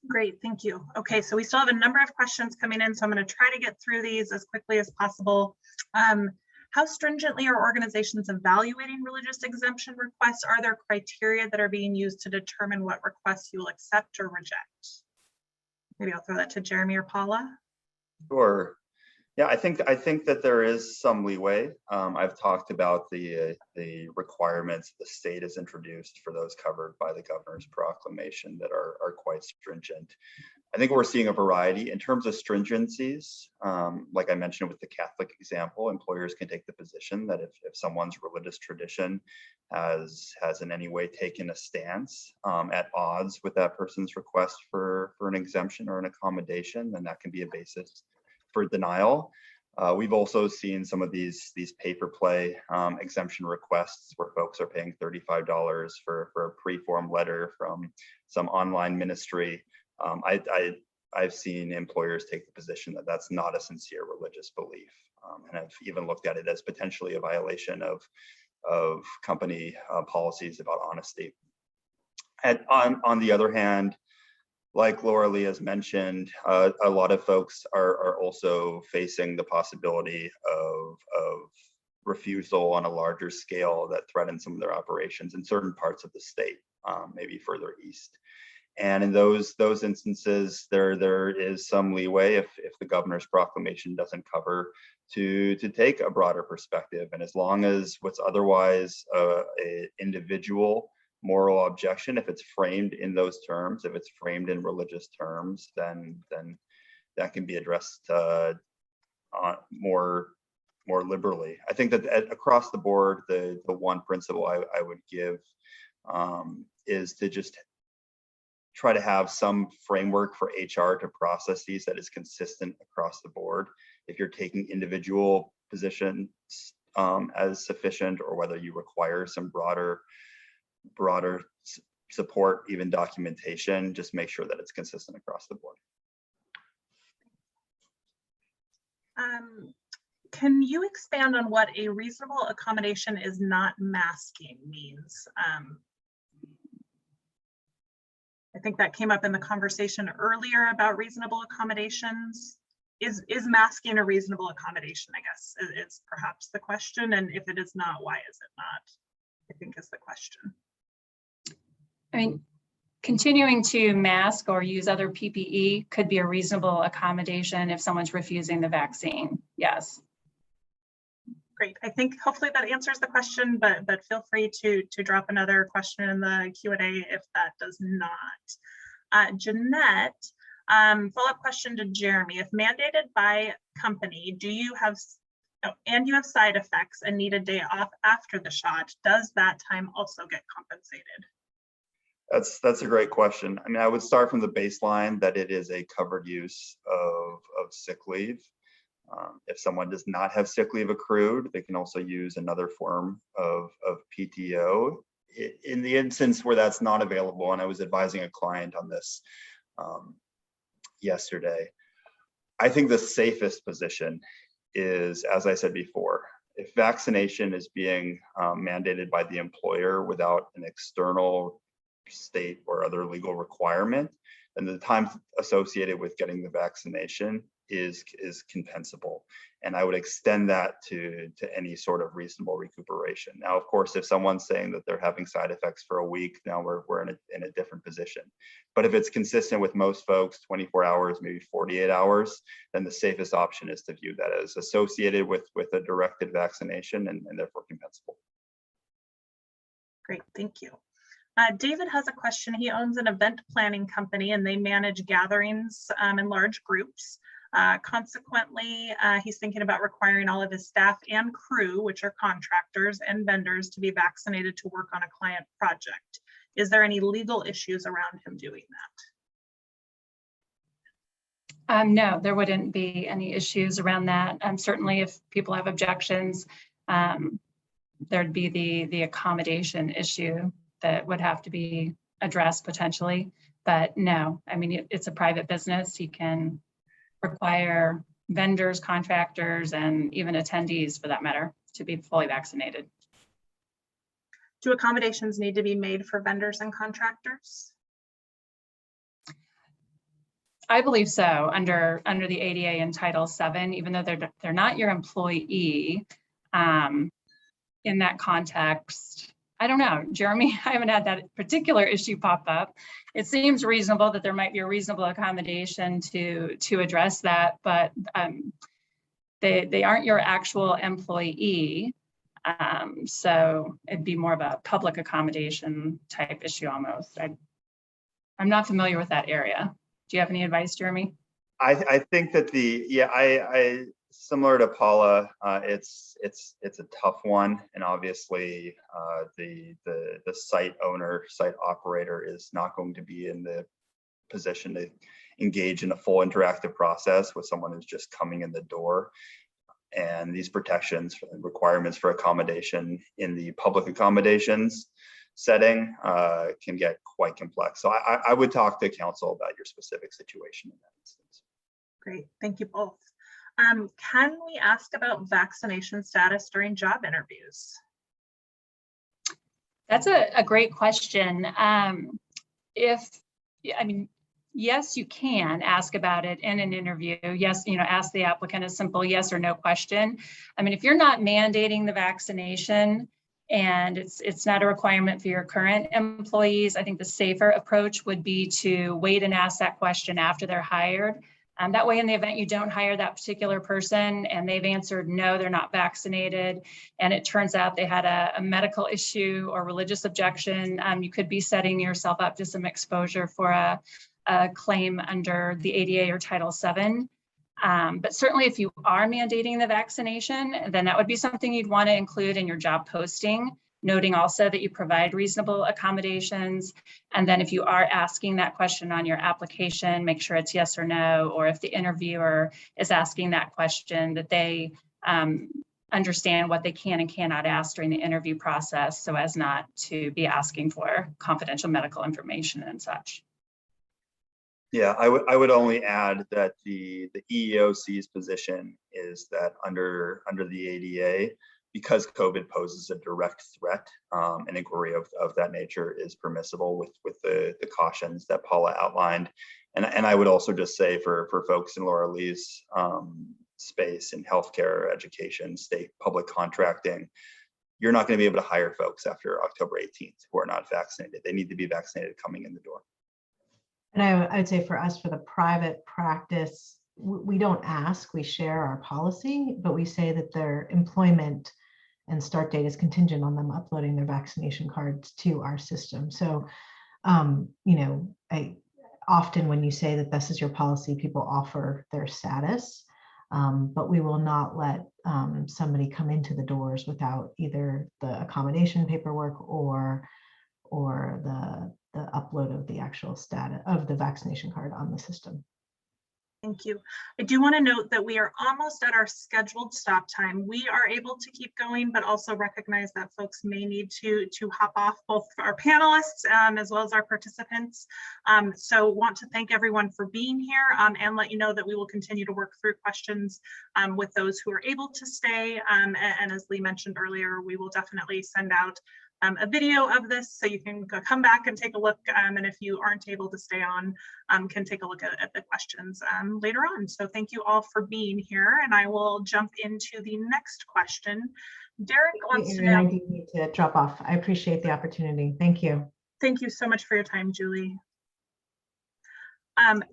Speaker 2: Great, thank you. Okay, so we still have a number of questions coming in, so I'm going to try to get through these as quickly as possible. How stringently are organizations evaluating religious exemption requests? Are there criteria that are being used to determine what requests you will accept or reject? Maybe I'll throw that to Jeremy or Paula.
Speaker 6: Sure. Yeah, I think that there is some leeway. I've talked about the requirements the state has introduced for those covered by the governor's proclamation that are quite stringent. I think we're seeing a variety in terms of stringencies. Like I mentioned with the Catholic example, employers can take the position that if someone's religious tradition has in any way taken a stance at odds with that person's request for an exemption or an accommodation, then that can be a basis for denial. We've also seen some of these pay-for-play exemption requests where folks are paying $35 for a pre-form letter from some online ministry. I've seen employers take the position that that's not a sincere religious belief, and I've even looked at it as potentially a violation of company policies about honesty. And on the other hand, like Laura Lee has mentioned, a lot of folks are also facing the possibility of refusal on a larger scale that threatens some of their operations in certain parts of the state, maybe further east. And in those instances, there is some leeway if the governor's proclamation doesn't cover to take a broader perspective. And as long as what's otherwise an individual moral objection, if it's framed in those terms, if it's framed in religious terms, then that can be addressed more liberally. I think that across the board, the one principle I would give is to just try to have some framework for HR to process these that is consistent across the board. If you're taking individual positions as sufficient, or whether you require some broader support, even documentation, just make sure that it's consistent across the board.
Speaker 2: Can you expand on what a reasonable accommodation is not masking means? I think that came up in the conversation earlier about reasonable accommodations. Is masking a reasonable accommodation, I guess, is perhaps the question. And if it is not, why is it not? I think is the question.
Speaker 4: I mean, continuing to mask or use other PPE could be a reasonable accommodation if someone's refusing the vaccine. Yes.
Speaker 2: Great. I think hopefully that answers the question, but feel free to drop another question in the Q&A if that does not. Jeanette, follow-up question to Jeremy. If mandated by company, do you have side effects and need a day off after the shot, does that time also get compensated?
Speaker 6: That's a great question. I mean, I would start from the baseline that it is a covered use of sick leave. If someone does not have sick leave accrued, they can also use another form of PTO. In the instance where that's not available, and I was advising a client on this yesterday, I think the safest position is, as I said before, if vaccination is being mandated by the employer without an external state or other legal requirement, then the time associated with getting the vaccination is compensable. And I would extend that to any sort of reasonable recuperation. Now, of course, if someone's saying that they're having side effects for a week, now we're in a different position. But if it's consistent with most folks, 24 hours, maybe 48 hours, then the safest option is to view that as associated with a directed vaccination and therefore compensable.
Speaker 2: Great, thank you. David has a question. He owns an event planning company and they manage gatherings in large groups. Consequently, he's thinking about requiring all of his staff and crew, which are contractors and vendors, to be vaccinated to work on a client project. Is there any legal issues around him doing that?
Speaker 4: No, there wouldn't be any issues around that. Certainly if people have objections, there'd be the accommodation issue that would have to be addressed potentially. But no, I mean, it's a private business. He can require vendors, contractors, and even attendees for that matter to be fully vaccinated.
Speaker 2: Do accommodations need to be made for vendors and contractors?
Speaker 4: I believe so, under the ADA and Title VII, even though they're not your employee. In that context, I don't know, Jeremy, I haven't had that particular issue pop up. It seems reasonable that there might be a reasonable accommodation to address that, but they aren't your actual employee. So it'd be more of a public accommodation type issue almost. I'm not familiar with that area. Do you have any advice, Jeremy?
Speaker 6: I think that I similar to Paula, it's a tough one, and obviously the site owner, site operator is not going to be in the position to engage in a full interactive process with someone who's just coming in the door. And these protections and requirements for accommodation in the public accommodations setting can get quite complex. So I would talk to counsel about your specific situation in that instance.
Speaker 2: Great, thank you both. Can we ask about vaccination status during job interviews?
Speaker 4: That's a great question. Yes, you can ask about it in an interview. Yes, ask the applicant a simple yes or no question. I mean, if you're not mandating the vaccination and it's not a requirement for your current employees, I think the safer approach would be to wait and ask that question after they're hired. That way, in the event you don't hire that particular person and they've answered no, they're not vaccinated, and it turns out they had a medical issue or religious objection, you could be setting yourself up to some exposure for a claim under the ADA or Title VII. But certainly if you are mandating the vaccination, then that would be something you'd want to include in your job posting, noting also that you provide reasonable accommodations. And then if you are asking that question on your application, make sure it's yes or no, or if the interviewer is asking that question, that they understand what they can and cannot ask during the interview process so as not to be asking for confidential medical information and such.
Speaker 6: Yeah, I would only add that the EEOC's position is that under the ADA, because COVID poses a direct threat, an inquiry of that nature is permissible with the cautions that Paula outlined. And I would also just say for folks in Laura Lee's space in healthcare, education, state public contracting, you're not going to be able to hire folks after October 18th who are not vaccinated. They need to be vaccinated coming in the door.
Speaker 3: And I would say for us, for the private practice, we don't ask, we share our policy, but we say that their employment and start date is contingent on them uploading their vaccination cards to our system. So, often when you say that this is your policy, people offer their status, but we will not let somebody come into the doors without either the accommodation paperwork or the upload of the actual status of the vaccination card on the system.
Speaker 2: Thank you. I do want to note that we are almost at our scheduled stop time. We are able to keep going, but also recognize that folks may need to hop off, both our panelists as well as our participants. So want to thank everyone for being here and let you know that we will continue to work through questions with those who are able to stay. And as Lee mentioned earlier, we will definitely send out a video of this so you can come back and take a look, and if you aren't able to stay on, can take a look at the questions later on. So thank you all for being here, and I will jump into the next question. Derek wants to know.
Speaker 3: I do need to drop off. I appreciate the opportunity. Thank you.
Speaker 2: Thank you so much for your time, Julie.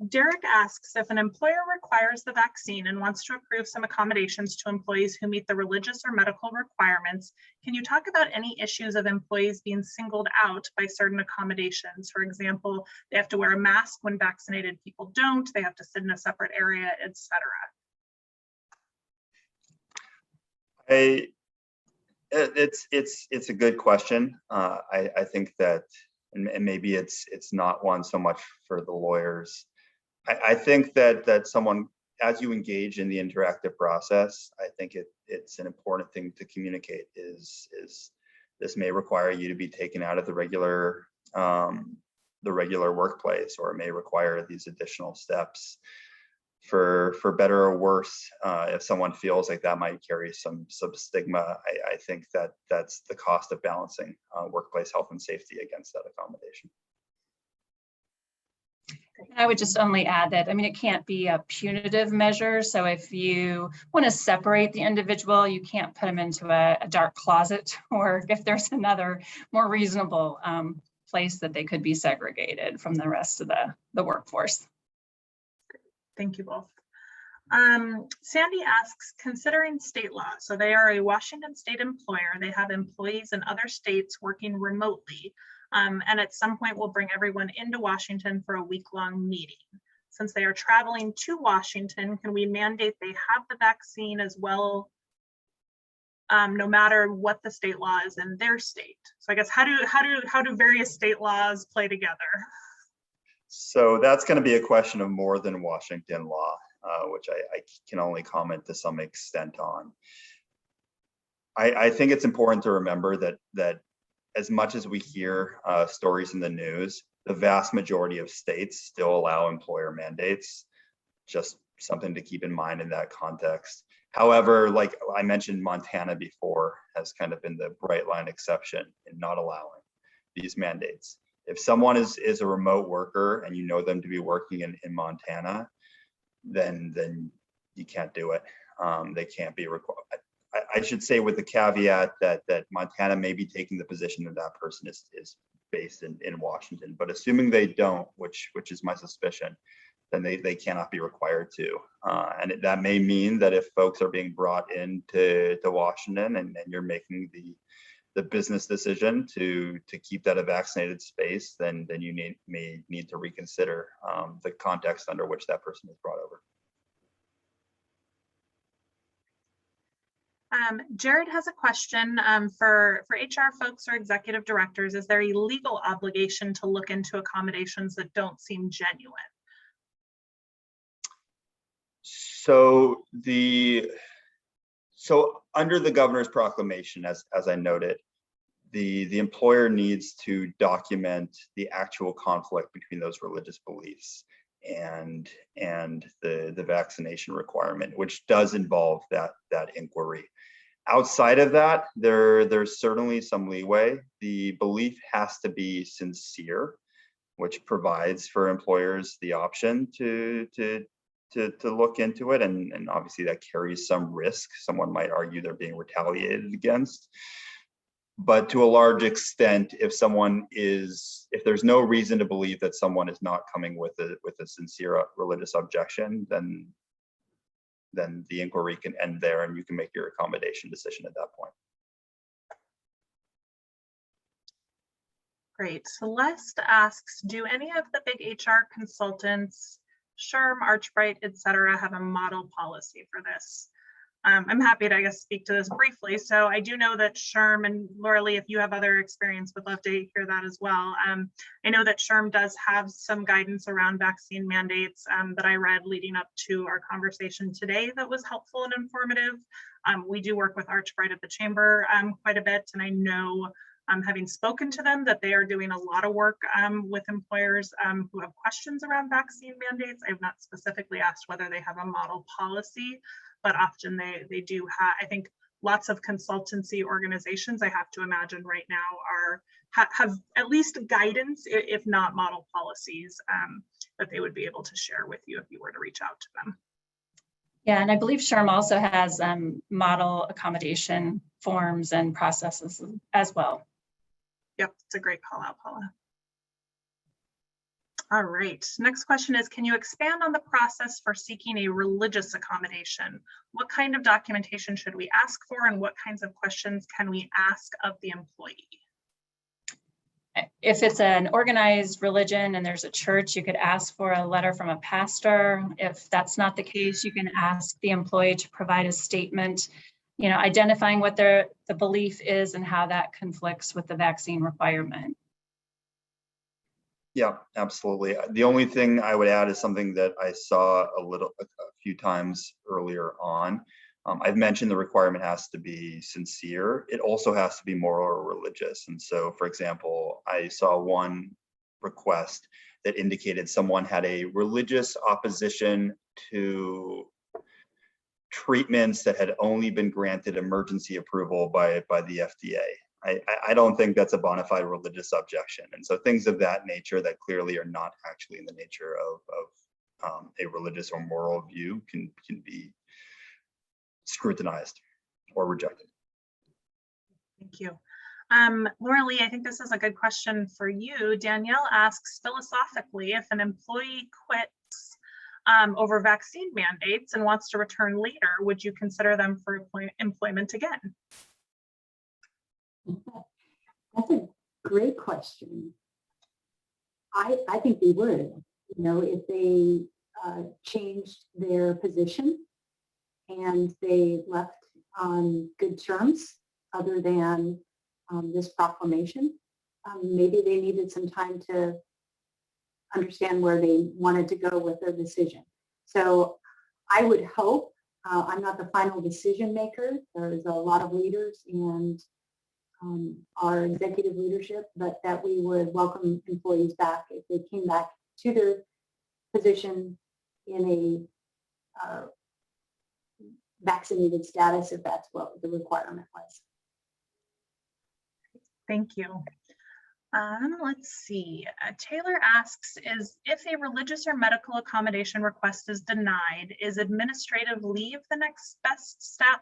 Speaker 2: Derek asks, if an employer requires the vaccine and wants to approve some accommodations to employees who meet the religious or medical requirements, can you talk about any issues of employees being singled out by certain accommodations? For example, they have to wear a mask when vaccinated people don't, they have to sit in a separate area, etc.
Speaker 6: It's a good question. I think that, and maybe it's not one so much for the lawyers. I think that someone, as you engage in the interactive process, I think it's an important thing to communicate is this may require you to be taken out of the regular workplace, or it may require these additional steps. For better or worse, if someone feels like that might carry some stigma, I think that's the cost of balancing workplace health and safety against that accommodation.
Speaker 4: I would just only add that, I mean, it can't be a punitive measure. So if you want to separate the individual, you can't put them into a dark closet, or if there's another more reasonable place that they could be segregated from the rest of the workforce.
Speaker 2: Thank you both. Sandy asks, considering state law, so they are a Washington state employer, they have employees in other states working remotely, and at some point will bring everyone into Washington for a week-long meeting. Since they are traveling to Washington, can we mandate they have the vaccine as well, no matter what the state law is in their state? So I guess how do various state laws play together?
Speaker 6: So that's going to be a question of more than Washington law, which I can only comment to some extent on. I think it's important to remember that as much as we hear stories in the news, the vast majority of states still allow employer mandates. Just something to keep in mind in that context. However, like I mentioned, Montana before has kind of been the bright line exception in not allowing these mandates. If someone is a remote worker and you know them to be working in Montana, then you can't do it. They can't be required. I should say with the caveat that Montana may be taking the position that that person is based in Washington, but assuming they don't, which is my suspicion, then they cannot be required to. And that may mean that if folks are being brought into Washington and you're making the business decision to keep that a vaccinated space, then you may need to reconsider the context under which that person is brought over.
Speaker 2: Jared has a question for HR folks or executive directors. Is there a legal obligation to look into accommodations that don't seem genuine?
Speaker 6: So under the governor's proclamation, as I noted, the employer needs to document the actual conflict between those religious beliefs and the vaccination requirement, which does involve that inquiry. Outside of that, there's certainly some leeway. The belief has to be sincere, which provides for employers the option to look into it, and obviously that carries some risk. Someone might argue they're being retaliated against. But to a large extent, if there's no reason to believe that someone is not coming with a sincere religious objection, then the inquiry can end there and you can make your accommodation decision at that point.
Speaker 2: Great. Celeste asks, do any of the big HR consultants, SHRM, Archbright, et cetera, have a model policy for this? I'm happy to, I guess, speak to this briefly. So I do know that SHRM, and Laura Lee, if you have other experience, would love to hear that as well. I know that SHRM does have some guidance around vaccine mandates that I read leading up to our conversation today that was helpful and informative. We do work with Archbright at the Chamber quite a bit, and I know, having spoken to them, that they are doing a lot of work with employers who have questions around vaccine mandates. I've not specifically asked whether they have a model policy, but often they do have. I think lots of consultancy organizations, I have to imagine right now, have at least guidance, if not model policies, that they would be able to share with you if you were to reach out to them.
Speaker 4: Yeah, and I believe SHRM also has model accommodation forms and processes as well.
Speaker 2: Yep, it's a great call out, Paula. All right, next question is, can you expand on the process for seeking a religious accommodation? What kind of documentation should we ask for, and what kinds of questions can we ask of the employee?
Speaker 4: If it's an organized religion and there's a church, you could ask for a letter from a pastor. If that's not the case, you can ask the employee to provide a statement, identifying what the belief is and how that conflicts with the vaccine requirement.
Speaker 6: Yeah, absolutely. The only thing I would add is something that I saw a few times earlier on. I've mentioned the requirement has to be sincere. It also has to be moral or religious. And so, for example, I saw one request that indicated someone had a religious opposition to treatments that had only been granted emergency approval by the FDA. I don't think that's a bona fide religious objection. And so things of that nature that clearly are not actually in the nature of a religious or moral view can be scrutinized or rejected.
Speaker 2: Thank you. Laura Lee, I think this is a good question for you. Danielle asks, philosophically, if an employee quits over vaccine mandates and wants to return later, would you consider them for employment again?
Speaker 5: That's a great question. I think they would, if they changed their position and they left on good terms other than this proclamation. Maybe they needed some time to understand where they wanted to go with their decision. So I would hope, I'm not the final decision maker. There's a lot of leaders and our executive leadership, but that we would welcome employees back if they came back to their position in a vaccinated status, if that's what the requirement was.
Speaker 2: Thank you. Let's see. Taylor asks, if a religious or medical accommodation request is denied, is administrative leave the next best step?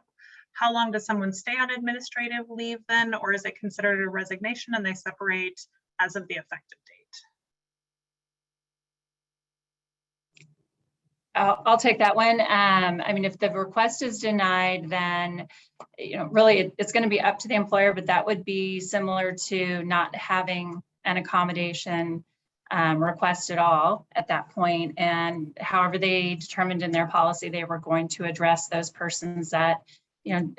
Speaker 2: How long does someone stay on administrative leave then, or is it considered a resignation and they separate as of the effective date?
Speaker 4: I'll take that one. I mean, if the request is denied, then, really it's going to be up to the employer, but that would be similar to not having an accommodation request at all at that point. And however they determined in their policy, they were going to address those persons that,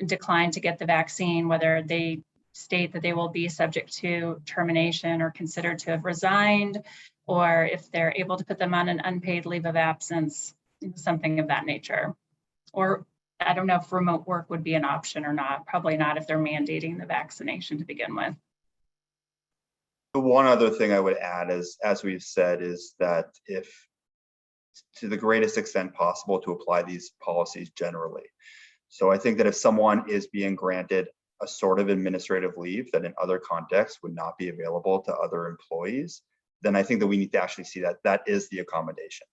Speaker 4: declined to get the vaccine, whether they state that they will be subject to termination or considered to have resigned, or if they're able to put them on an unpaid leave of absence, something of that nature. Or I don't know if remote work would be an option or not. Probably not if they're mandating the vaccination to begin with.
Speaker 6: The one other thing I would add is, as we've said, is that if to the greatest extent possible to apply these policies generally. So I think that if someone is being granted a sort of administrative leave that in other contexts would not be available to other employees, then I think that we need to actually see that that is the accommodation,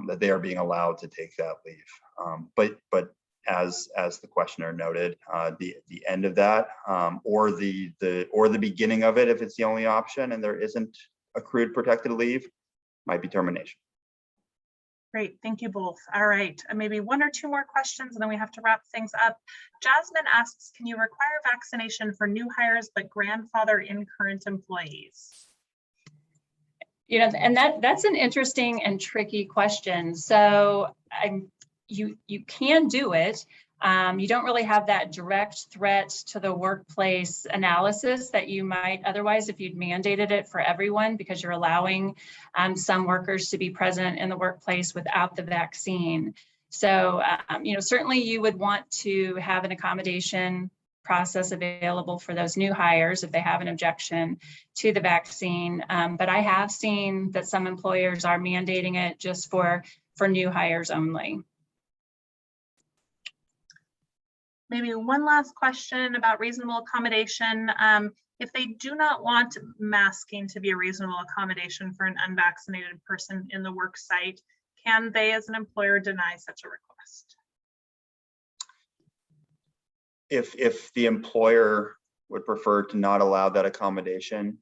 Speaker 6: that they are being allowed to take that leave. But as the questioner noted, the end of that, or the beginning of it, if it's the only option and there isn't accrued protected leave, might be termination.
Speaker 2: Great, thank you both. All right, maybe one or two more questions and then we have to wrap things up. Jasmine asks, can you require vaccination for new hires but grandfather in current employees?
Speaker 4: And that's an interesting and tricky question. So you can do it. You don't really have that direct threat to the workplace analysis that you might otherwise if you'd mandated it for everyone, because you're allowing some workers to be present in the workplace without the vaccine. So, certainly you would want to have an accommodation process available for those new hires if they have an objection to the vaccine. But I have seen that some employers are mandating it just for new hires only.
Speaker 2: Maybe one last question about reasonable accommodation. If they do not want masking to be a reasonable accommodation for an unvaccinated person in the work site, can they as an employer deny such a request?
Speaker 6: If the employer would prefer to not allow that accommodation,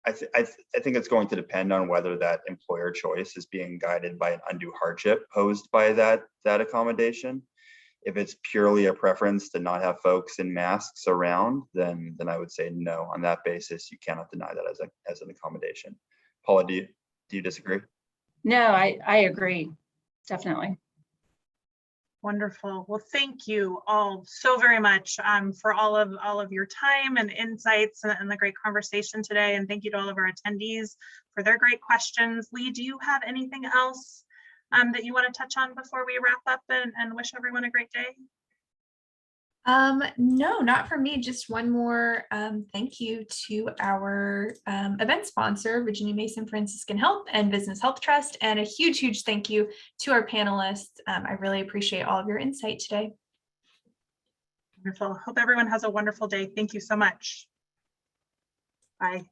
Speaker 6: I think it's going to depend on whether that employer choice is being guided by an undue hardship posed by that accommodation. If it's purely a preference to not have folks in masks around, then I would say no. On that basis, you cannot deny that as an accommodation. Paula, do you disagree?
Speaker 4: No, I agree, definitely.
Speaker 2: Wonderful. Well, thank you all so very much for all of your time and insights and the great conversation today. And thank you to all of our attendees for their great questions. Lee, do you have anything else that you want to touch on before we wrap up and wish everyone a great day?
Speaker 1: No, not for me. Just one more thank you to our event sponsor, Virginia Mason Franciscan Health and Business Health Trust, and a huge thank you to our panelists. I really appreciate all of your insight today.
Speaker 2: Wonderful. Hope everyone has a wonderful day. Thank you so much. Bye.